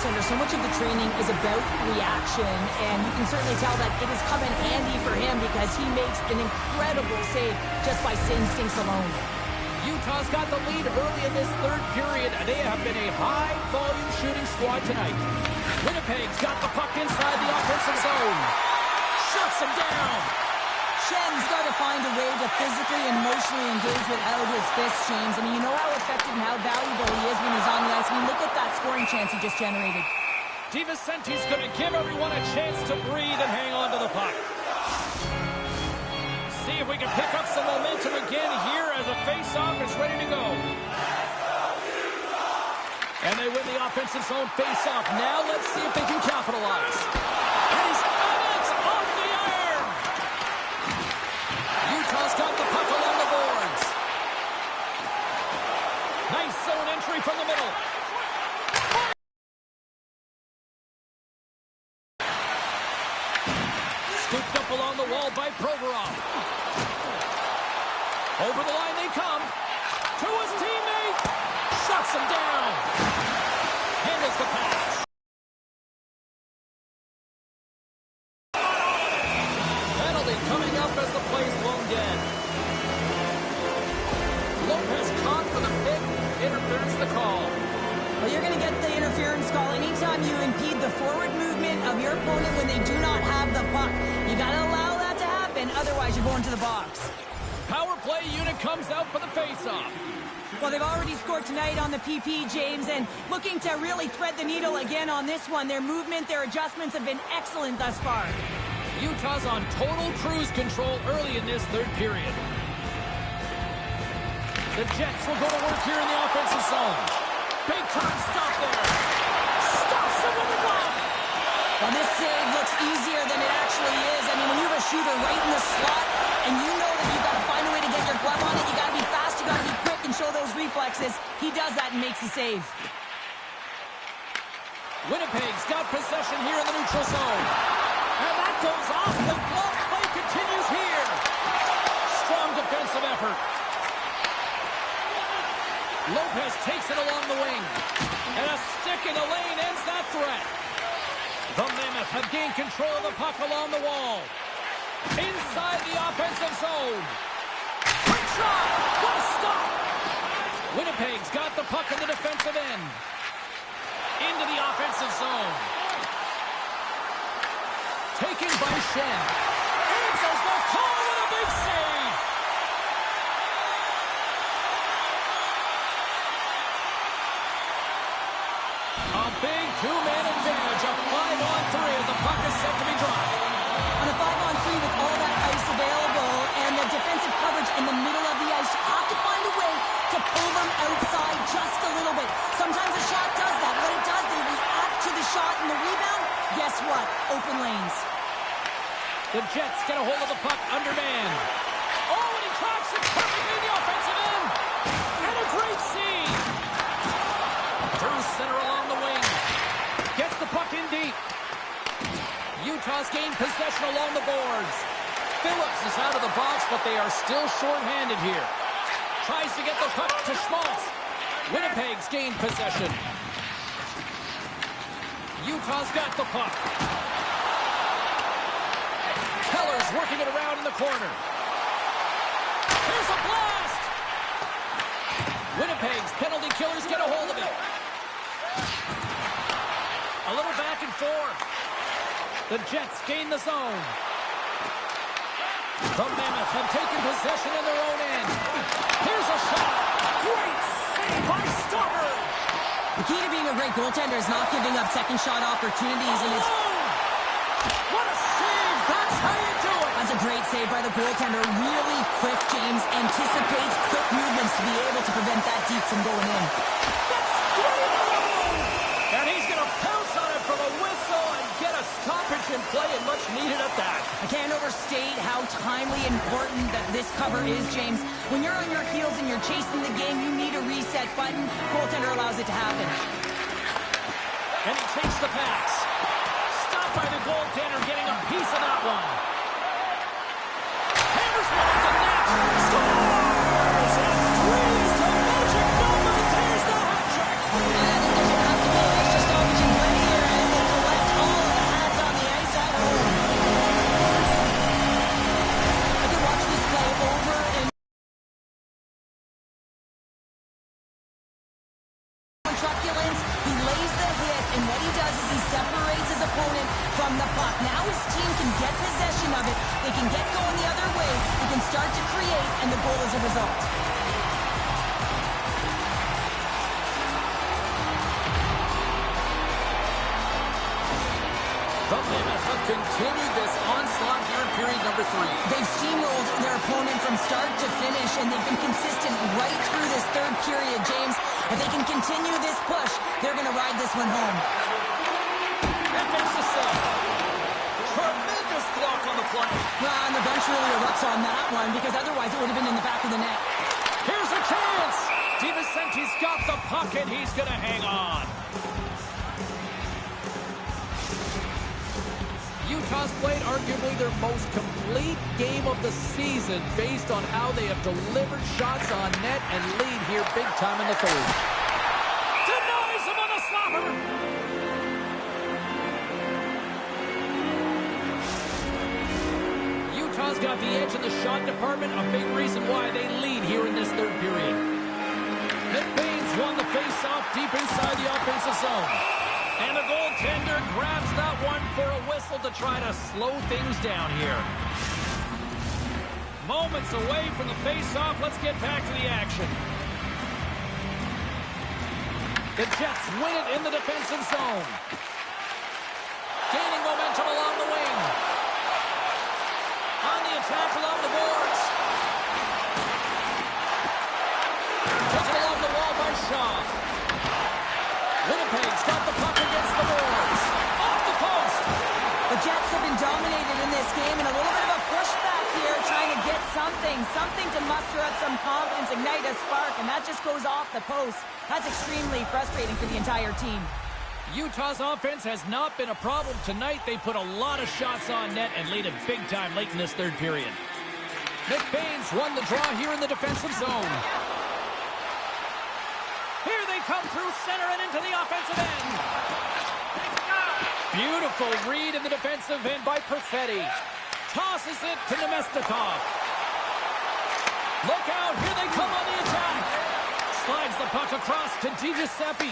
goaltender, so much of the training is about reaction, and you can certainly tell that it has come in handy for him because he makes an incredible save just by instincts alone. Utah's got the lead early in this third period, and they have been a high-volume shooting squad tonight. Winnipeg's got the puck inside the offensive zone. Shuts him down. Shen's got to find a way to physically and emotionally engage without his fists, James. I mean, you know how effective and how valuable he is when he's on the ice. I mean, look at that scoring chance he just generated. DiVincente's going to give everyone a chance to breathe and hang on to the puck. See if we can pick up some momentum again here as the face-off is ready to go. And they win the offensive zone face-off. Now let's see if they can capitalize. And he's on it! Off the iron! Utah's got the puck along the boards. Nice zone entry from the middle. Scooped up along the wall by Provorov. Over the line they come. To his teammate. Shuts him down. Handles the pass. Penalty coming up as the play's blown dead. Lopez caught for the pick. Interference the call. Well, you're going to get the interference call anytime you impede the forward movement of your opponent when they do not have the puck. You got to allow that to happen, otherwise you're going to the box. Power play unit comes out for the face-off. Well, they've already scored tonight on the PP, James, and looking to really thread the needle again on this one. Their movement, their adjustments have been excellent thus far. Utah's on total cruise control early in this third period. The Jets will go to work here in the offensive zone. Big time stop there. Stops him with a glove. Well, this save looks easier than it actually is. I mean, when you have a shooter right in the slot, and you know that you've got to find a way to get your glove on it, you got to be fast, you got to be quick, and show those reflexes. He does that and makes the save. Winnipeg's got possession here in the neutral zone. And that goes off. The glove play continues here. Strong defensive effort. Lopez takes it along the wing. And a stick in the lane ends that threat. The Mammoth have gained control of the puck along the wall. Inside the offensive zone. Quick shot. What a stop. Winnipeg's got the puck in the defensive end. Into the offensive zone. Taken by Shen. Answers the call with a big save. A big two-man advantage. A 5-on-3 as the puck is set to be dropped. On a 5-on-3 with all that ice available and the defensive coverage in the middle of the ice, you have to find a way to pull them outside just a little bit. Sometimes a shot does that. What it does, they react to the shot and the rebound. Guess what? Open lanes. The Jets get a hold of the puck undermanned. Oh, and he tracks it perfectly in the offensive end. And a great save. Through center along the wing. Gets the puck in deep. Utah's gained possession along the boards. Phillips is out of the box, but they are still short-handed here. Tries to get the puck to Schmaltz. Winnipeg's gained possession. Utah's got the puck. Keller's working it around in the corner. Here's a blast! Winnipeg's penalty killers get a hold of it. A little back and forth. The Jets gain the zone. The Mammoth have taken possession in their own end. Here's a shot. Great save by Stopper. The key to being a great goaltender is not giving up second shot opportunities. And it's... What a save! That's how you do it! That's a great save by the goaltender. Really quick, James. Anticipates quick movements to be able to prevent that deep from going in. That's 3 in a row! And he's going to pounce on it for the whistle and get a stoppage in play, and much needed at that. I can't overstate how timely and important that this cover is, James. When you're on your heels and you're chasing the game, you need a reset button. Goaltender allows it to happen. And he takes the pass. Stopped by the goaltender, getting a piece of that one. Hammers one at the net. Scores! And 3 is the magic number. There's the hat trick. And I think there should have to be an extra stoppage in play from the puck. Now his team can get possession of it. They can get going the other way. They can start to create, and the goal is a result. The Mammoths have continued this onslaught here in period number 3. They've steamrolled their opponent from start to finish, and they've been consistent right through this third period, James. If they can continue this push, they're going to ride this one home. That makes the save. Tremendous block on the play. Well, and the bench really erupts on that one, because otherwise it would have been in the back of the net. Here's a chance. DiVincente's got the puck, and he's going to hang on. Utah's played arguably their most complete game of the season based on how they have delivered shots on net and lead here big time in the third. Denies him on the slapper. Utah's got the edge in the shot department, a big reason why they lead here in this third period. Nick Baines won the face-off deep inside the offensive zone. And the goaltender grabs that one for a whistle to try to slow things down here. Moments away from the face-off. Let's get back to the action. The Jets win it in the defensive zone. Gaining momentum along the wing. On the attack along the boards. Taken along the wall by Shaw. Winnipeg's got the puck against the boards. Off the post. The Jets have been dominated in this game, and a little bit of a pushback here, trying to get something to muster up some confidence, ignite a spark, and that just goes off the post. That's extremely frustrating for the entire team. Utah's offense has not been a problem tonight. They put a lot of shots on net and lead it big time late in this third period. Nick Baines won the draw here in the defensive zone. Here they come through center and into the offensive end. Beautiful read in the defensive end by Perfetti. Tosses it to Nemestikov. Look out, here they come on the attack. Slides the puck across to DiGiuseppe.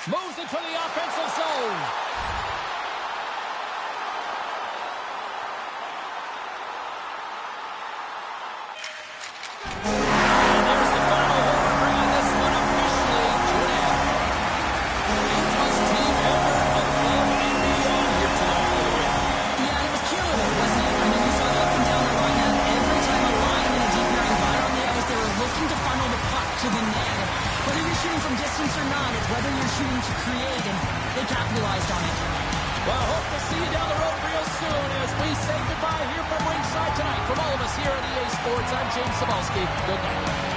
Moves it to the offensive zone. I'm James Cebulski. Good night.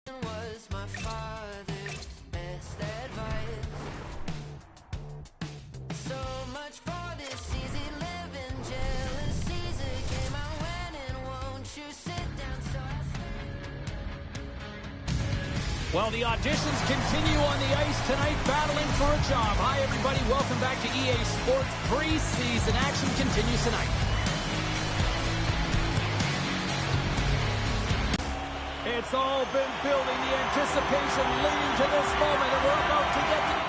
Was my father's best advice. So much for this easy living, jealousy's a game I win, and won't you sit down so I Well, the auditions continue on the ice tonight, battling for a job. Hi, everybody. Welcome back to EA Sports. Preseason action continues tonight. It's all been building, the anticipation leading to this moment, and we're about to get the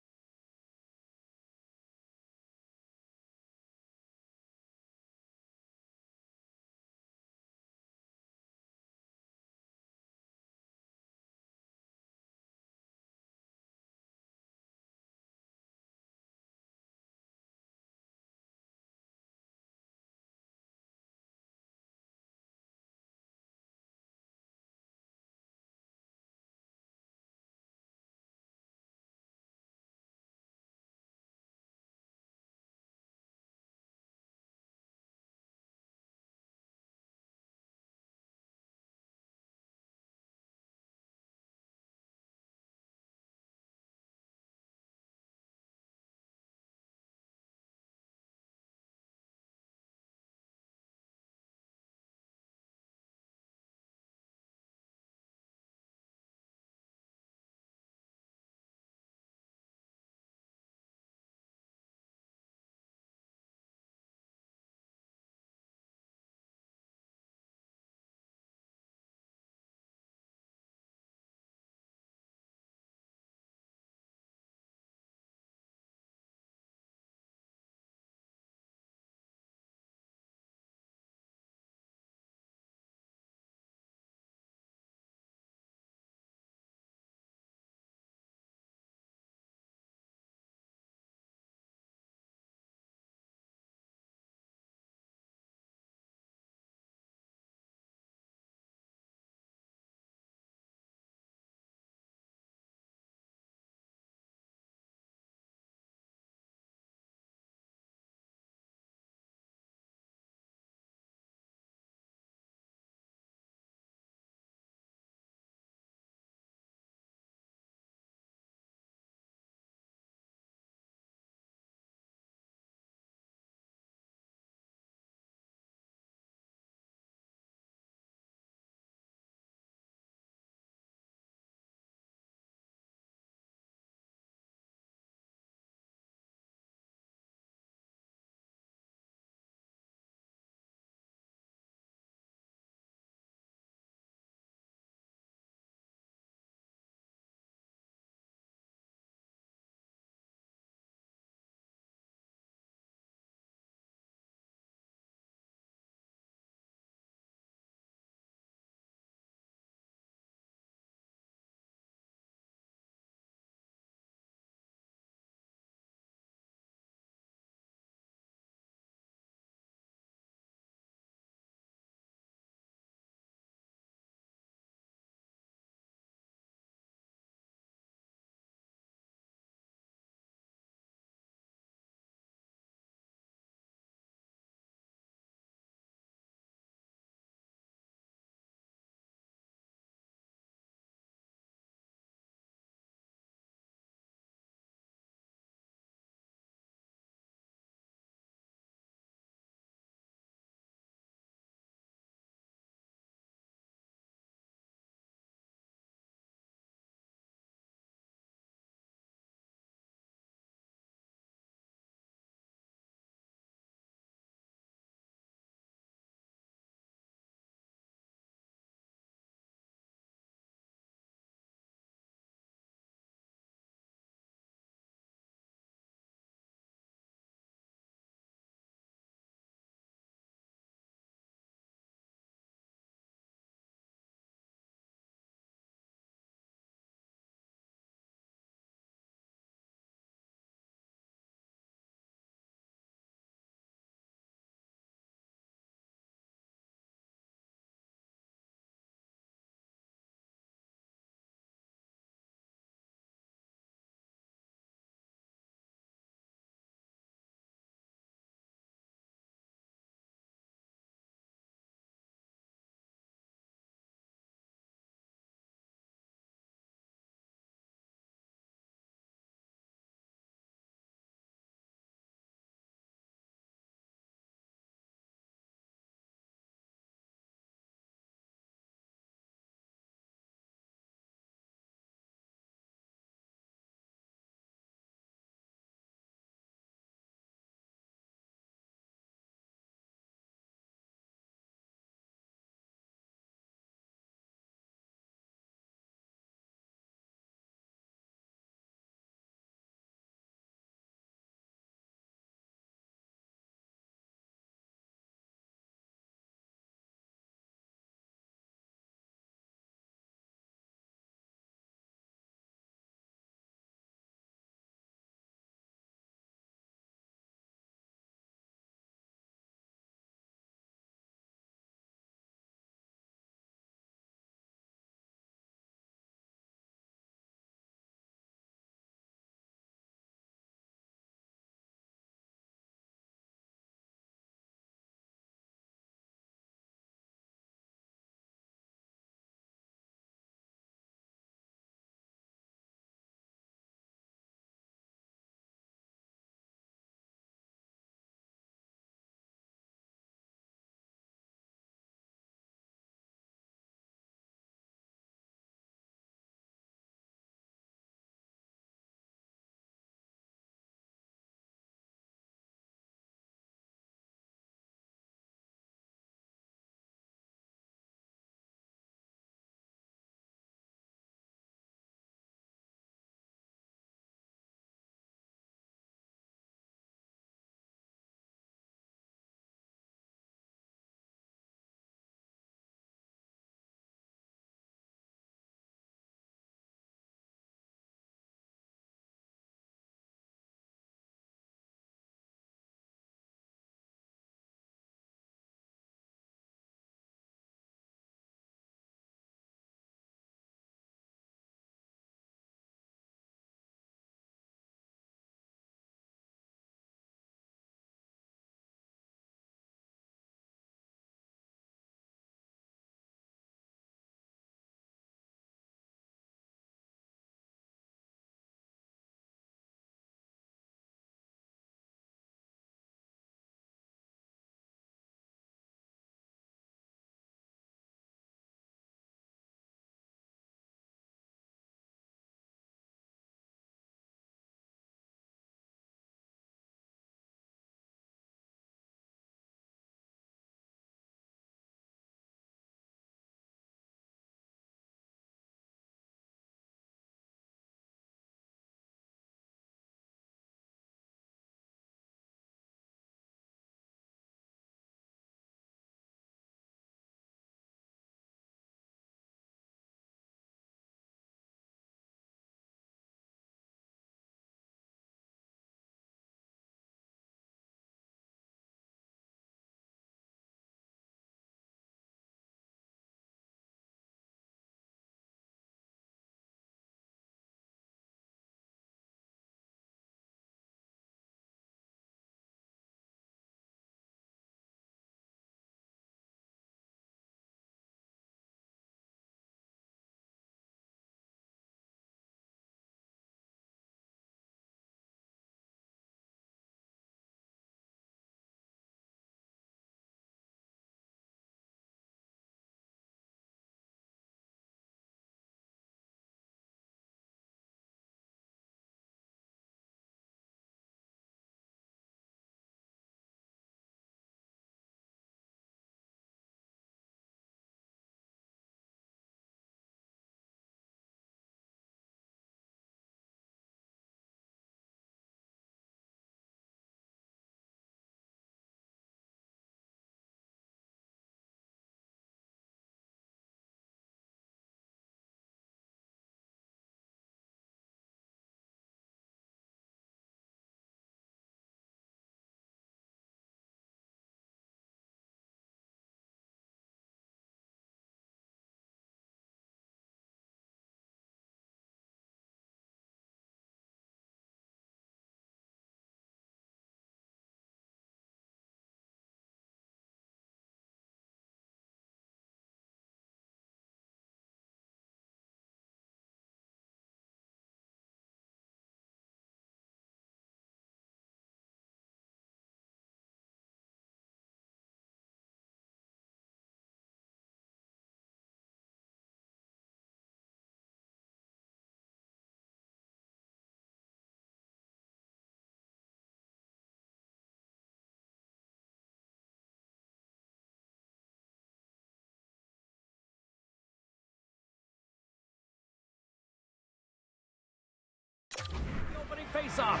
face-off.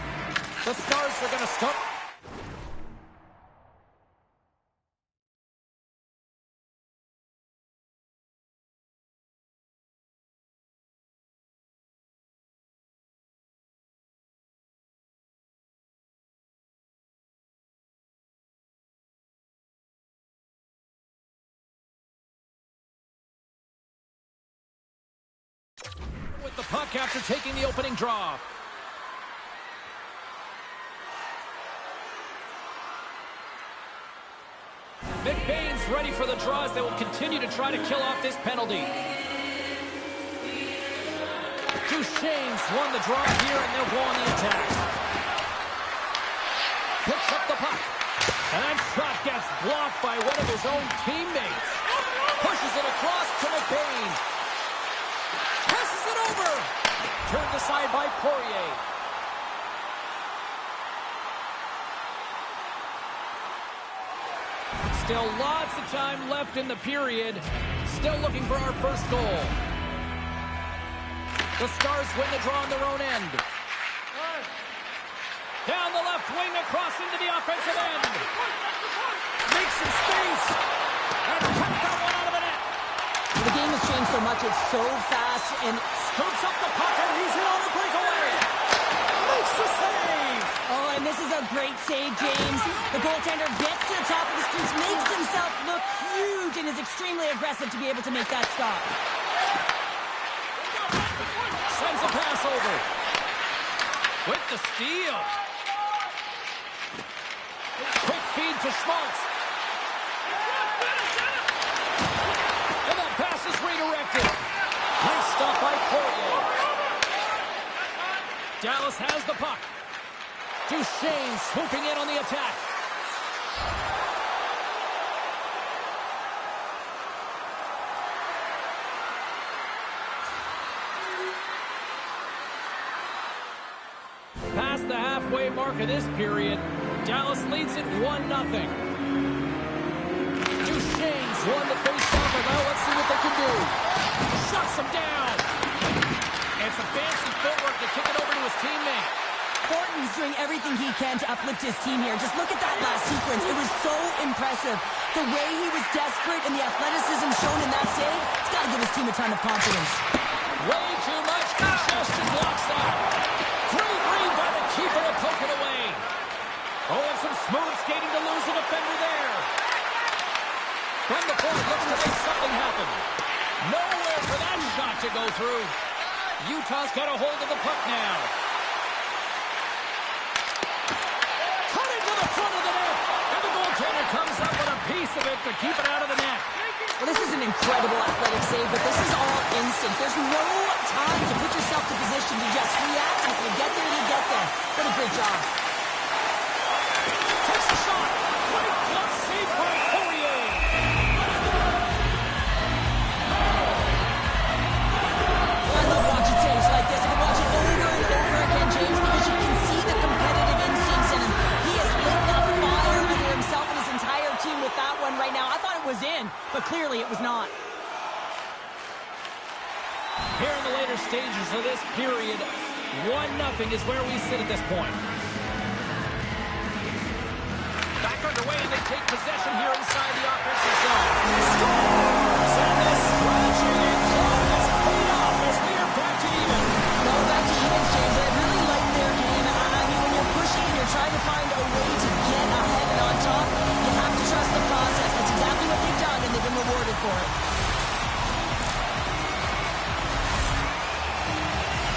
The Stars are going to start. With the puck after taking the opening draw. McBain's ready for the draws. They will continue to try to kill off this penalty. Duchesne's won the draw here, and they'll go on the attack. Picks up the puck. And that shot gets blocked by one of his own teammates. Pushes it across to McBain. Passes it over. Turned aside by Poirier. Still lots of time left in the period. Still looking for our first goal. The Stars win the draw on their own end. Down the left wing across into the offensive end. Makes some space. And kept that one out of the net. The game has changed so much. It's so fast. And scoops up the puck, and he's in on a breakaway. Makes the save. Oh, and this is a great save, James. The goaltender gets to the top of the crease, makes himself look huge, and is extremely aggressive to be able to make that stop. Sends a pass over. With the steal. Quick feed to Schmaltz. And that pass is redirected. Nice stop by Poirier. Dallas has the puck. Duchesne swooping in on the attack. Past the halfway mark of this period, Dallas leads it 1-0. Duchesne's won the face-off, and now let's see what they can do. Shuts him down. And some fancy footwork to kick it over to his teammate. Thornton's doing everything he can to uplift his team here. Just look at that last sequence. It was so impressive. The way he was desperate and the athleticism shown in that save, it's got to give his team a ton of confidence. Way too much congestion blocks that. Great read by the keeper to poke it away. Oh, and some smooth skating to lose a defender there. From the point, looks to make something happen. Nowhere for that shot to go through. Utah's got a hold of the puck now. Cut into the front of the net. And the goaltender comes up with a piece of it to keep it out of the net. Well, this is an incredible athletic save, but this is all instinct. There's no time to put yourself in position to just react. And if you get there, you get there. What a great job. Takes a shot. Great glove save by Poirier. I love watching saves like this. I can watch it over and over again, James, because you can see the competitive instincts in him. He has lit that fire under himself and his entire team with that one right now. I thought it was in, but clearly it was not. Here in the later stages of this period, 1-0 is where we sit at this point. Back underway, and they take possession here inside the offensive zone. Scores! And the scratching is paid off as we are back to even. Well, back to even, James. I really like their game. I mean, when you're pushing and you're trying to find a way to get ahead and on top, you have to trust the process. That's exactly what they've done, and they've been rewarded for it.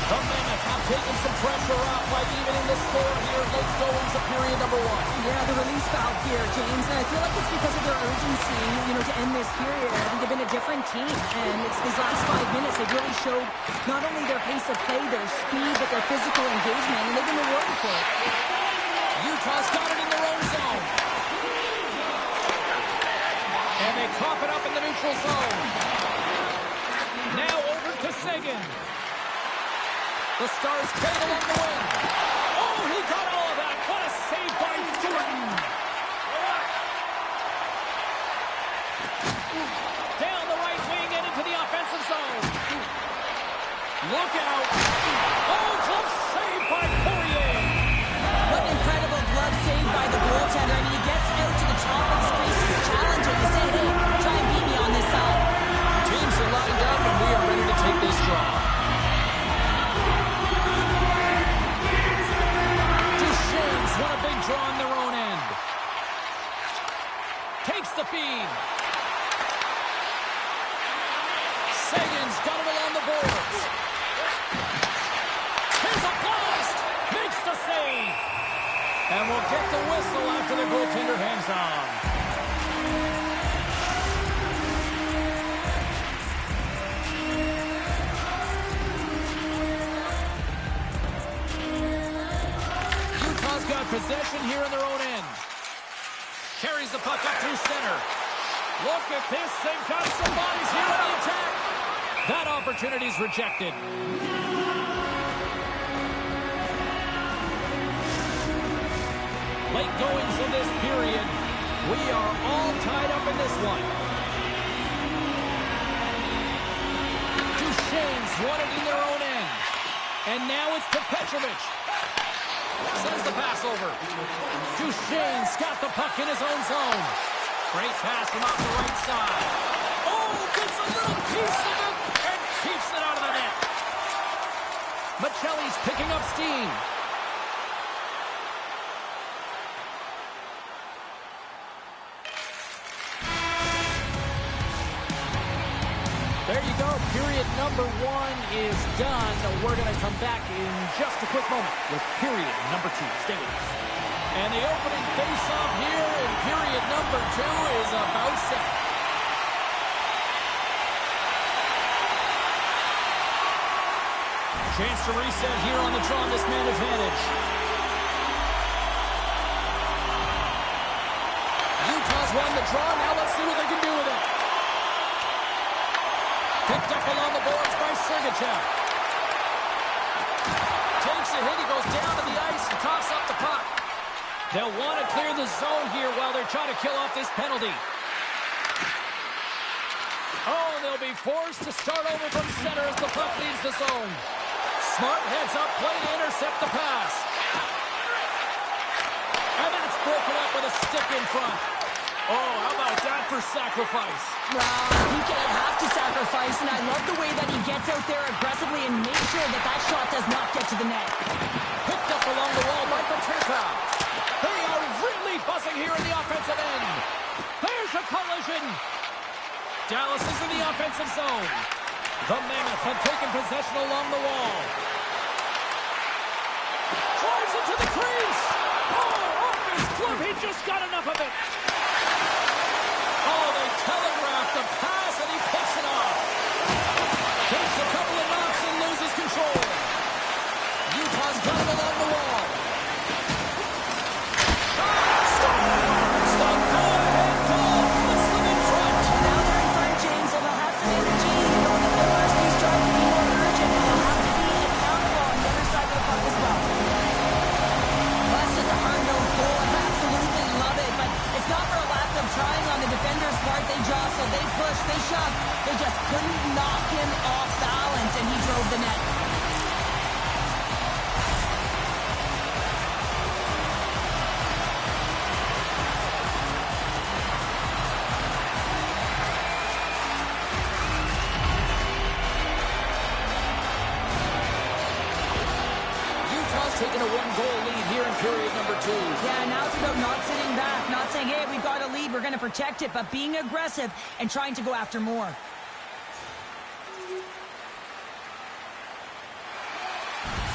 The Mammoth have taken some pressure off by evening the score here late going to period number 1. Yeah, the release valve here, James, and I feel like it's because of their urgency, to end this period. I think they've been a different team, and it's these last 5 minutes, they've really showed not only their pace of play, their speed, but their physical engagement, and they've been rewarded for it. Utah's got it in their own zone. And they cough it up in the neutral zone. Now over to Seguin. The Stars fade along the wing. Oh, he got all of that. What a save by Thornton. Down the right wing and into the offensive zone. Look out. Oh, close save by Poirier. team. Sagan's got it along the boards. Here's a blast. Makes the save. And we'll get the whistle after the goaltender hangs on. Got possession here in their own end. Carries the puck up through center. Look at this. They've got some bodies here in the attack. That opportunity's rejected. Late goings in this period. We are all tied up in this one. Duchesne's won it in their own end. And now it's to Petrovic. Sends the pass over. Duchesne's got the puck in his own zone. Great pass from off the right side. Oh, gets a little piece of it and keeps it out of the net. Michelli's picking up steam. There you go. Period number 1 is done. We're going to come back in just a quick moment with period number 2. Stay with us. And the opening face-off here in period number 2 is about set. Chance to reset here on the draw on this man advantage. Utah's won the draw. Now let's see what they can do with it. Picked up along the boards by Sergachev. Takes a hit. He goes down to the ice and coughs up the puck. They'll want to clear the zone here while they're trying to kill off this penalty. Oh, and they'll be forced to start over from center as the puck leaves the zone. Smart heads up play to intercept the pass. And that's broken up with a stick in front. Oh, how about that for sacrifice? Well, he can't have to sacrifice, and I love the way that he gets out there aggressively and makes sure that that shot does not get to the net. Picked up along the wall by Paterka. They are really buzzing here in the offensive end. There's a collision. Dallas is in the offensive zone. The Mammoth have taken possession along the wall. Drives it to the crease. Oh, off his glove. He just got enough of it. Oh, they telegraphed the pass, and he picks it off. Takes a couple of knocks and loses control. Utah's got it along the wall. Stop! Go ahead, goal! Puts them in front. Now they're in front, James, and they'll have some energy. Going to their first few strikes to be more urgent. They'll have to be accountable on the other side of the puck as well. That's just a hard-nosed goal. I absolutely love it, but it's not for a lack of trying on the defender's part. They jostled, they pushed, they shoved. They just couldn't knock him off balance, and he drove the net. Taking a one-goal lead here in period number 2. Yeah, now it's about not sitting back, not saying, hey, we've got a lead, we're going to protect it, but being aggressive and trying to go after more.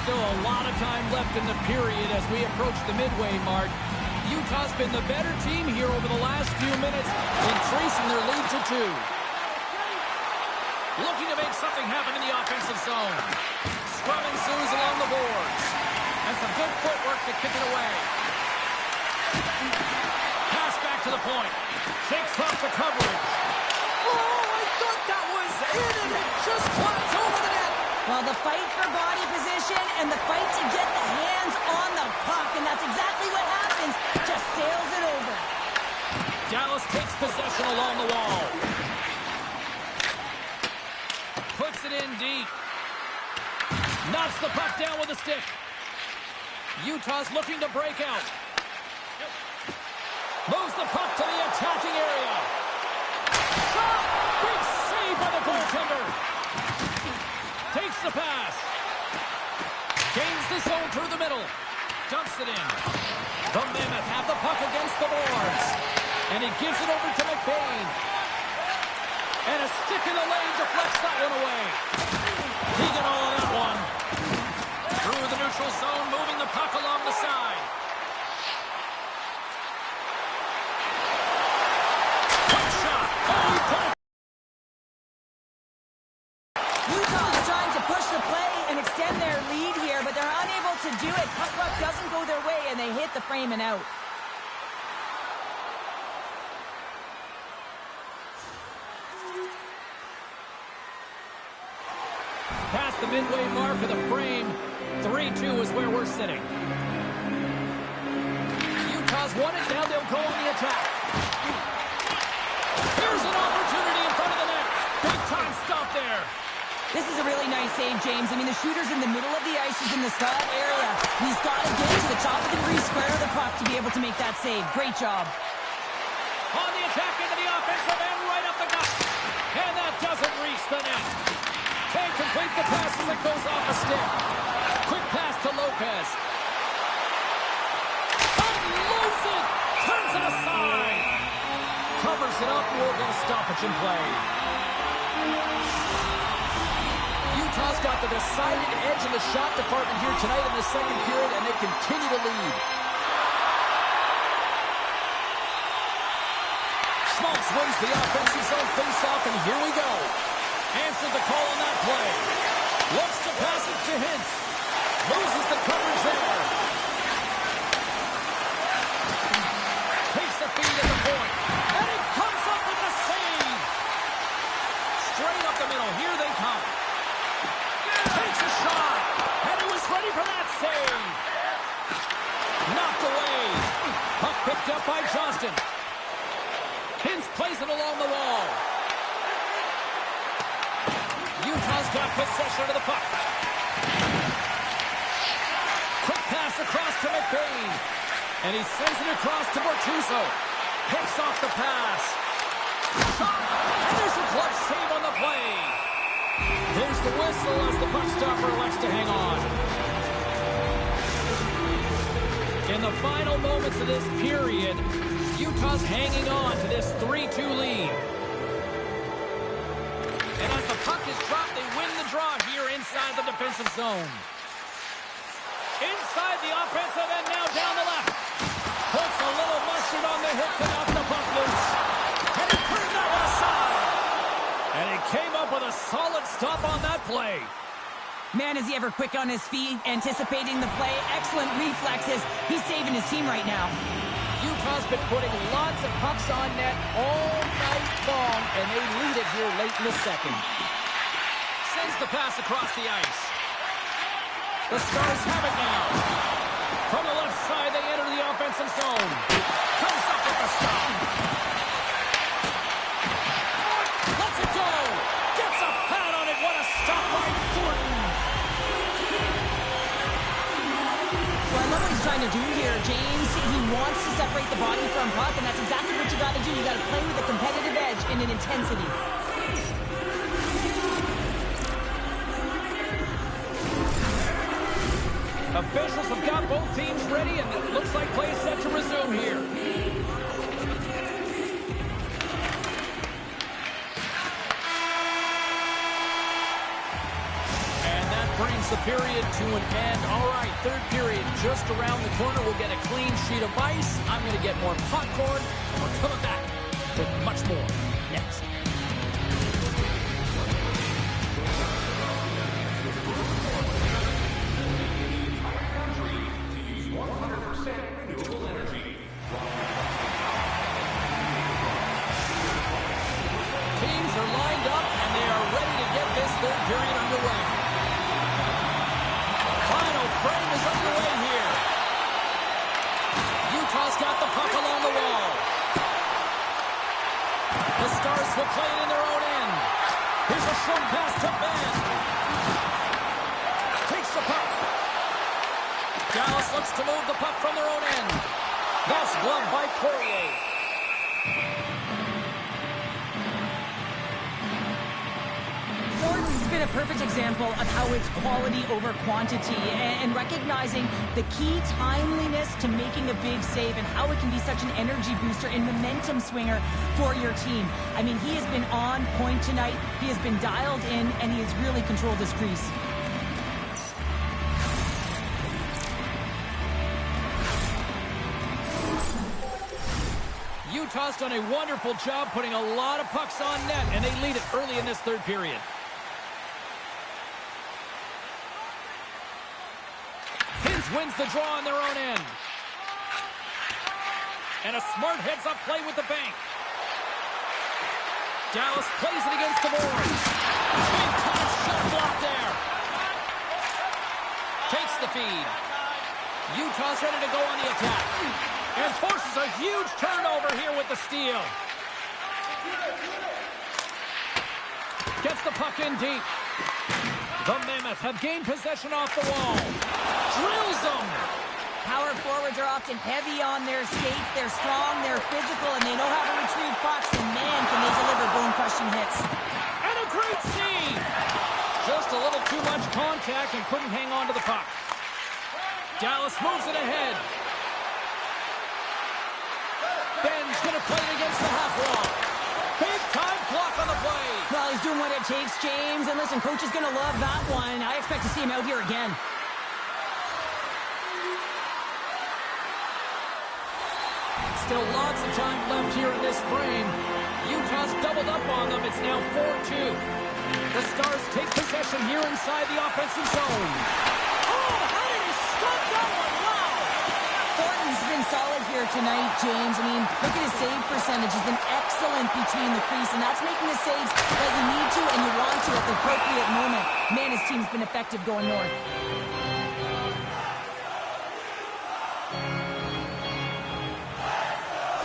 Still a lot of time left in the period as we approach the midway mark. Utah's been the better team here over the last few minutes, increasing their lead to 2. Looking to make something happen in the offensive zone. Scrum ensues along the boards. And some good footwork to kick it away. Pass back to the point. Shakes off the coverage. Oh, I thought that was in, and it just flies over the net. Well, the fight for body position and the fight to get the hands on the puck, and that's exactly what happens. Just sails it over. Dallas takes possession along the wall. Puts it in deep. Knocks the puck down with a stick. Utah's looking to break out. Moves the puck to the attacking area. Shot! Big save by the goaltender. Takes the pass. Gains the zone through the middle. Dumps it in. The Mammoth have the puck against the boards. And he gives it over to McBain. And a stick in the lane deflects that one away. He got all of that one. Through the neutral zone, moving the puck along the side. Quick shot. Oh, he put it. Utah is trying to push the play and extend their lead here, but they're unable to do it. Puck doesn't go their way, and they hit the frame and out. Past the midway mark of the frame, 3-2 is where we're sitting. Utah's won it, now they'll go on the attack. Here's an opportunity in front of the net. Big time stop there. This is a really nice save, James. I mean, the shooter's in the middle of the ice. He's in the slot area. He's got to get to the top of the crease, square of the puck to be able to make that save. Great job. On the attack into the offensive end, right up the gut. And that doesn't reach the net. Can't complete the pass as it goes off a stick. Quick pass to Lopez. Unloads it. Turns it aside. Covers it up. We'll get a stoppage in play. Utah's got the decided edge in the shot department here tonight in the second period, and they continue to lead. Schmaltz wins the offensive zone face-off, and here we go. Answered the call on that play. Looks to pass it to Hintz. Loses the coverage there. Takes the feed at the point. And it comes up with the save. Straight up the middle. Here they come. Takes a shot. And he was ready for that save. Knocked away. Puck picked up by Johnston. Hintz plays it along the wall. Utah's got possession of the puck. Quick pass across to McBain. And he sends it across to Bortuzzo. Picks off the pass. Shot! And there's a glove save on the play. There's the whistle as the puck stopper elects to hang on. In the final moments of this period, Utah's hanging on to this 3-2 lead. And as the puck is dropped, they win the draw here inside the defensive zone. Inside the offensive end now down the left. Puts a little mustard on the hit to knock the puck loose. And he turned that one aside. And he came up with a solid stop on that play. Man, is he ever quick on his feet, anticipating the play. Excellent reflexes. He's saving his team right now. Utah's been putting lots of pucks on net all night long, and they lead it here late in the second. Sends the pass across the ice. The Stars have it now. From the left side, they enter the offensive zone. Comes up with the stop. Lets it go. Gets a pad on it. What a stop by Thornton. Well, I love what he's trying to do here, James. He wants to separate the body from puck, and that's exactly what you got to do. You got to play with a competitive edge and an intensity. Officials have got both teams ready, and it looks like play is set to resume here. And that brings the period to an end. All right, third period just around the corner. We'll get a clean sheet of ice. I'm going to get more popcorn, and we're coming back with much more next. Period underway. Final frame is underway here. Utah's got the puck along the wall. The Stars will play it in their own end. Here's a short pass to Ben. Takes the puck. Dallas looks to move the puck from their own end. That's gloved by Poirier. a perfect example of how it's quality over quantity and recognizing the key timeliness to making a big save and how it can be such an energy booster and momentum swinger for your team. I mean, he has been on point tonight. He has been dialed in, and he has really controlled his crease. Utah's done a wonderful job putting a lot of pucks on net, and they lead it early in this third period. Hins wins the draw on their own end. And a smart heads-up play with the bank. Dallas plays it against the boards. Big-time shot block there. Takes the feed. Utah's ready to go on the attack. And forces a huge turnover here with the steal. Gets the puck in deep. The Mammoth have gained possession off the wall. Drills them. Power forwards are often heavy on their skates. They're strong, they're physical, and they know how to retrieve pucks. And man, can they deliver bone-crushing hits. And a great save. Just a little too much contact and couldn't hang on to the puck. Dallas moves it ahead. Ben's going to play it against the half wall. Big-time block on the play. Well, he's doing what it takes, James. And listen, coach is going to love that one. I expect to see him out here again. Still lots of time left here in this frame. Utah's doubled up on them. It's now 4-2. The Stars take possession here inside the offensive zone. Oh, how did he stop that one? Wow! Thornton's been solid here tonight, James. I mean, look at his save percentage. He's been excellent between the crease, and that's making the saves that you need to and you want to at the appropriate moment. Man, his team's been effective going north.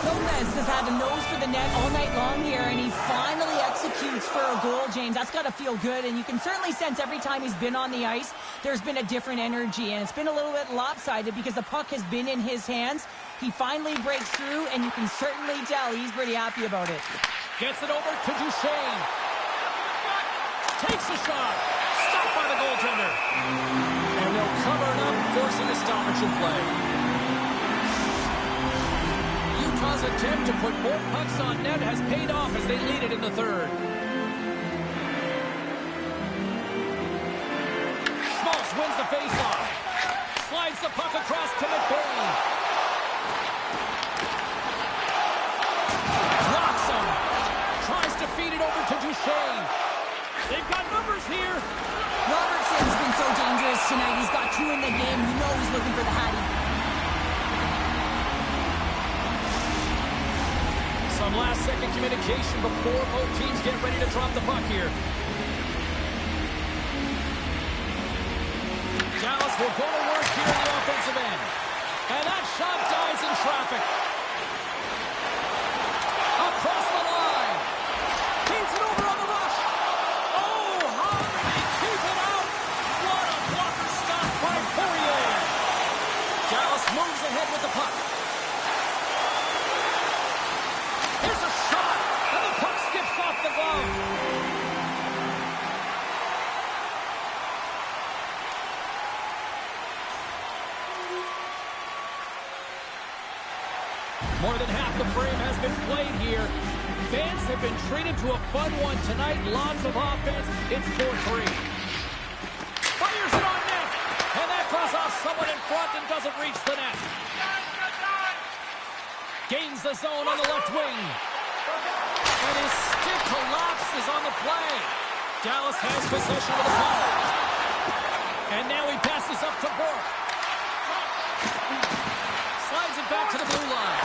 Gomez has had a nose for the net all night long here, and he finally executes for a goal, James. That's got to feel good, and you can certainly sense every time he's been on the ice, there's been a different energy, and it's been a little bit lopsided because the puck has been in his hands. He finally breaks through, and you can certainly tell he's pretty happy about it. Gets it over to Duchesne. Takes a shot. Stopped by the goaltender. And they'll cover it up, forcing a stoppage in play. Utah's attempt to put more pucks on net has paid off as they lead it in the third. Schmaltz wins the faceoff. Slides the puck across to McBain. Blocks him. Tries to feed it over to Duchesne. They've got numbers here. Robertson's been so dangerous tonight. He's got two in the game. You know he's looking for the Hattie. Some last-second communication before both teams get ready to drop the puck here. Dallas will go to work here in the offensive end. And that shot dies in traffic. Across the line. Feeds it over on the rush. Oh, how did he keep it out? What a blocker stop by Poirier. Dallas moves ahead with the puck. Here's a shot, and the puck skips off the glove. More than half the frame has been played here. Fans have been treated to a fun one tonight. Lots of offense. It's 4-3. Fires it on net, and that goes off someone in front and doesn't reach the net. Gains the zone on the left wing. And his stick collapses on the play. Dallas has possession of the puck. And now he passes up to Burke. Slides it back to the blue line.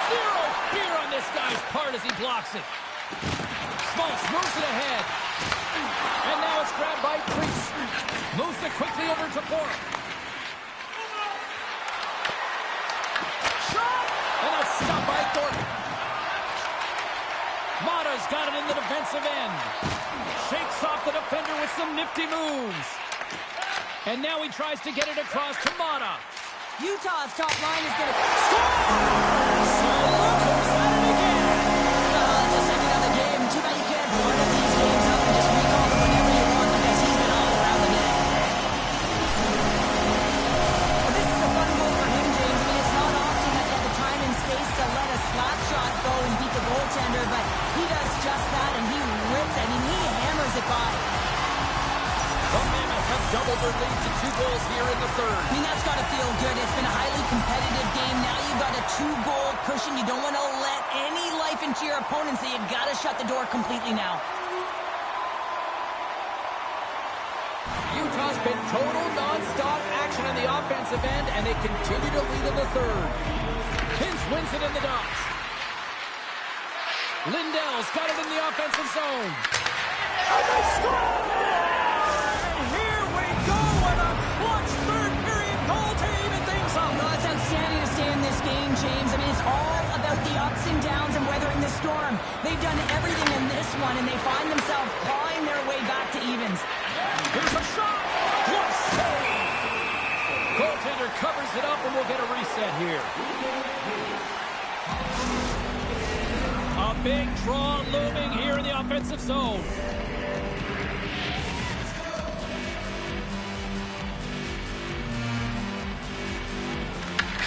Zero fear on this guy's part as he blocks it. Schmaltz moves it ahead. And now it's grabbed by Priest. Moves it quickly over to Burke. And that's stopped by Thornton. Mata's got it in the defensive end. Shakes off the defender with some nifty moves. And now he tries to get it across to Mata. Utah's top line is going to score! So look who's at it again. It's the second of the game. Too bad you can't put one of these games up and just recall them whenever you want them. two-goal cushion. You don't want to let any life into your opponent, so you got to shut the door completely now. Utah's been total non-stop action on the offensive end, and they continue to lead in the third. Vince wins it in the docks. Lindell's got it in the offensive zone. And they score! And here we go with a clutch third-period goal to even things up. Well, it's outstanding to stay in this game, James. I mean, it's all about the ups and downs and weathering the storm. They've done everything in this one, and they find themselves clawing their way back to evens. Here's a shot. What save! Goaltender covers it up, and we'll get a reset here. A big draw looming here in the offensive zone.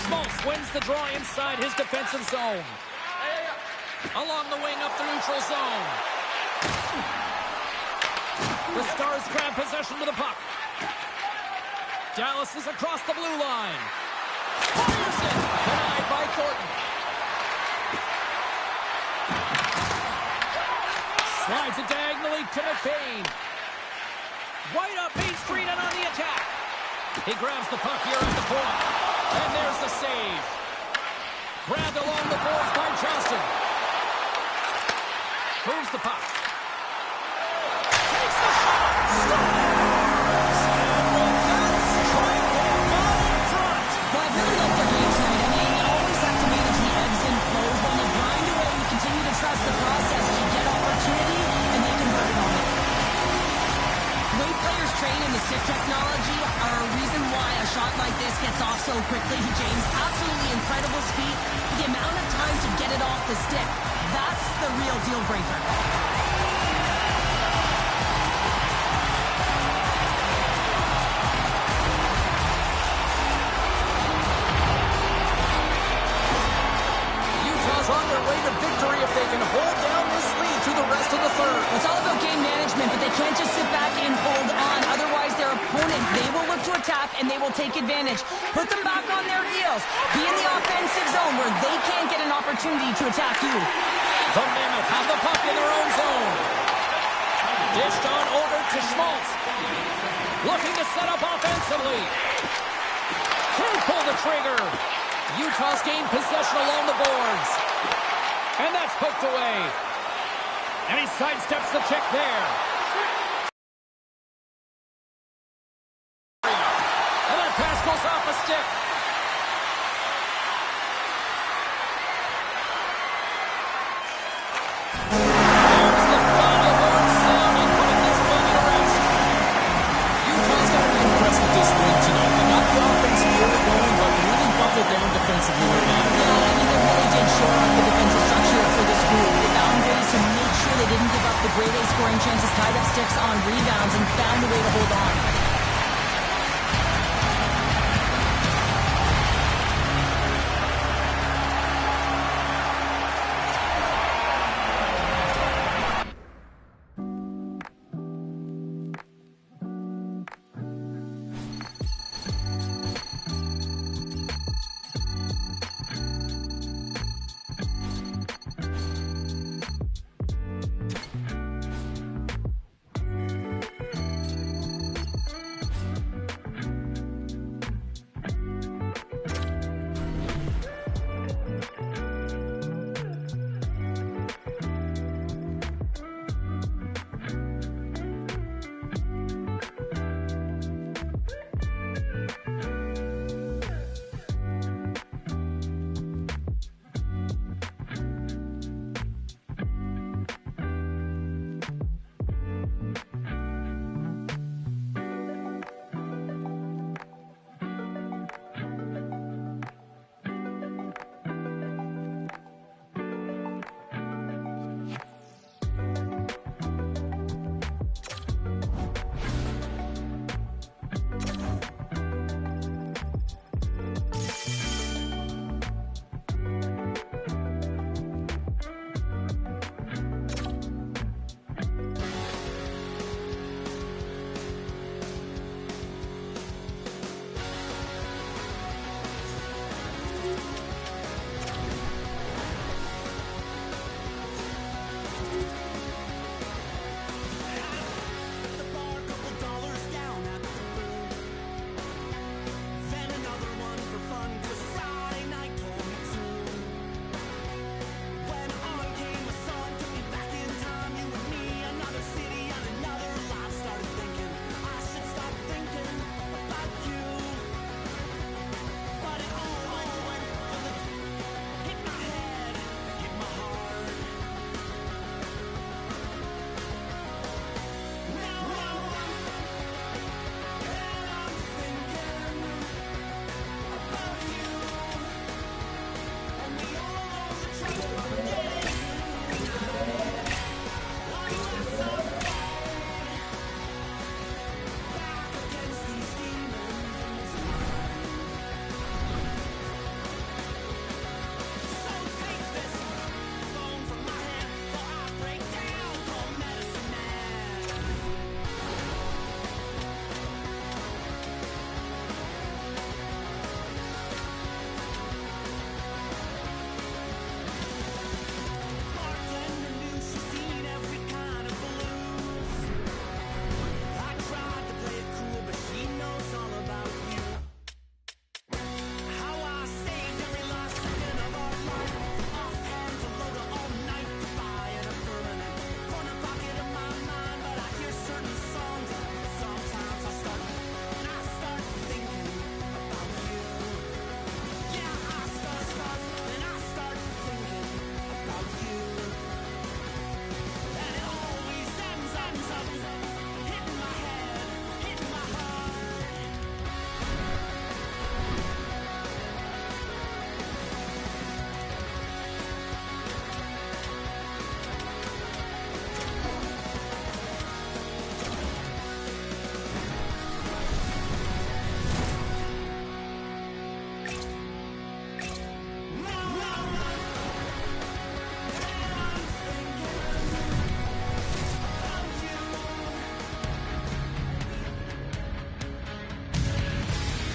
Schmaltz wins the draw inside his defensive zone. Along the wing up the neutral zone. The Stars grab possession with the puck. Dallas is across the blue line. Fires it! Denied by Thornton. Slides it diagonally to McBain. Right up Main Street and on the attack. He grabs the puck here at the point. And there's the save. Grabbed along the boards by Johnston. Moves the puck. Takes the shot. Scores! And with that strike, they're not in front. Well, I really like their game tonight. I mean, you always have to manage the ebbs and flows. When you grind away, you continue to trust the process. You get opportunity, and they convert on it. The way players train in the stick technology are a reason why a shot like this gets off so quickly. James, absolutely incredible speed. The amount of time to get it off the stick, that's the real deal breaker. Utah's on their way to victory if they can hold down this lead to the rest of the third. It's all about game management, but they can't just sit back and hold on. Otherwise, their opponent, they will look to attack, and they will take advantage. Put them back on their heels. Be in the offensive zone where they can't get an opportunity to attack you. The Mammoth have the puck in their own zone. Dished on over to Schmaltz. Looking to set up offensively. Can't pull the trigger. Utah's gained possession along the boards. And that's poked away. And he sidesteps the check there. And that pass goes off a stick. There's the final word sounding, putting this one to rest. Utah's got an impressive display tonight. They got the offense here going, but really buckled down defensively right now. Yeah, I mean, they really did shore up the defensive structure for this group. They found ways to make sure they didn't give up the grade A scoring chances, tied up sticks on rebounds, and found a way to hold on.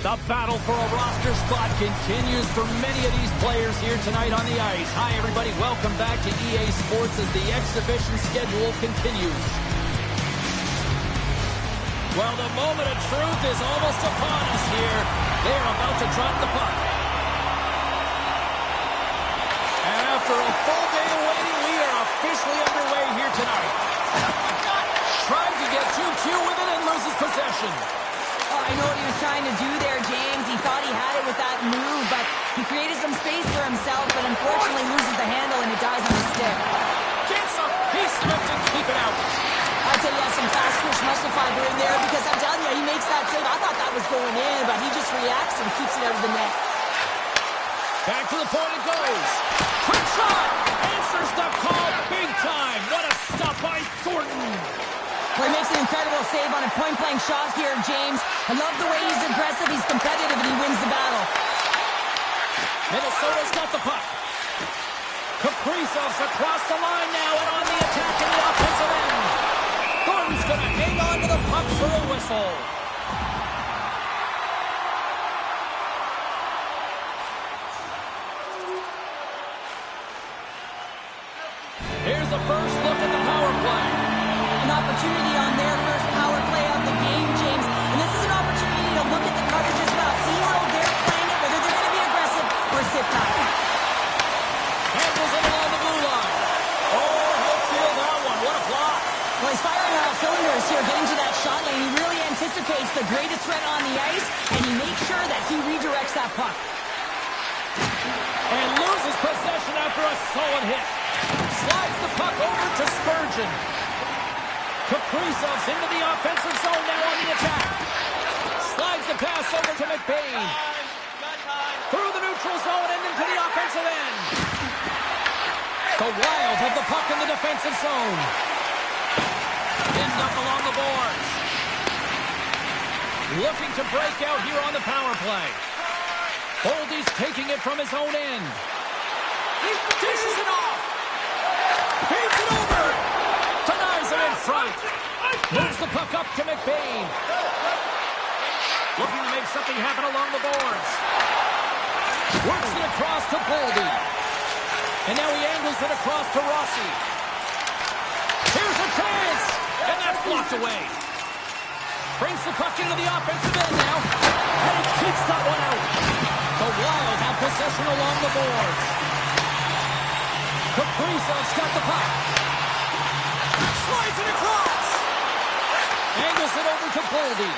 The battle for a roster spot continues for many of these players here tonight on the ice. Hi, everybody. Welcome back to EA Sports as the exhibition schedule continues. Well, the moment of truth is almost upon us here. They are about to drop the puck. And after a full day of waiting, we are officially underway here tonight. Trying to get 2-2 with it and loses possession. I know what he was trying to do there, James. He thought he had it with that move, but he created some space for himself, but unfortunately loses the handle and it dies on the stick. Gets a piece of it to keep it out. I'd say he has some fast twitch muscle fiber in there because I'm telling you, he makes that save. I thought that was going in, but he just reacts and keeps it out of the net. Back to the point it goes. Quick shot! Answers the call big time. What a stop by Thornton. Well, he makes an incredible save on a point-blank shot here, James. I love the way he's aggressive, he's competitive, and he wins the battle. Minnesota's got the puck. Kaprizov's across the line now and on the attack in the offensive end. Thornton's going to hang on to the puck for a whistle. Here's the first look at the power play. An opportunity on their first power play of the game, James. And this is an opportunity to look at the coverage as well. See how they're playing it, whether they're going to be aggressive or sit tight. Handles it along the blue line. Oh, he'll feel that one. What a block. Well, he's firing on all cylinders here, getting to that shot lane. He really anticipates the greatest threat on the ice, and he makes sure that he redirects that puck. And loses possession after a solid hit. Slides the puck over to Spurgeon. Kaprizov's into the offensive zone now on the attack. Slides the pass over to McBain. Through the neutral zone and into the offensive end. The Wild have the puck in the defensive zone. Pinned up along the boards. Looking to break out here on the power play. Boldy's taking it from his own end. He dishes it off. Feeds it over. Denies it in front. Moves the puck up to McBain. Looking to make something happen along the boards. Works it across to Boldy. And now he angles it across to Rossi. Here's a chance. And that's blocked away. Brings the puck into the offensive end now. And he keeps that one out. The Wild have possession along the boards. Kaprizov's got the puck. Slides it across. Angles it over to Boldy.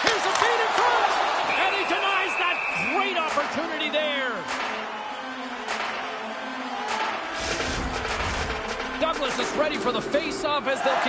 Here's a feed in front. And he denies that great opportunity there. Douglas is ready for the face-off as they'll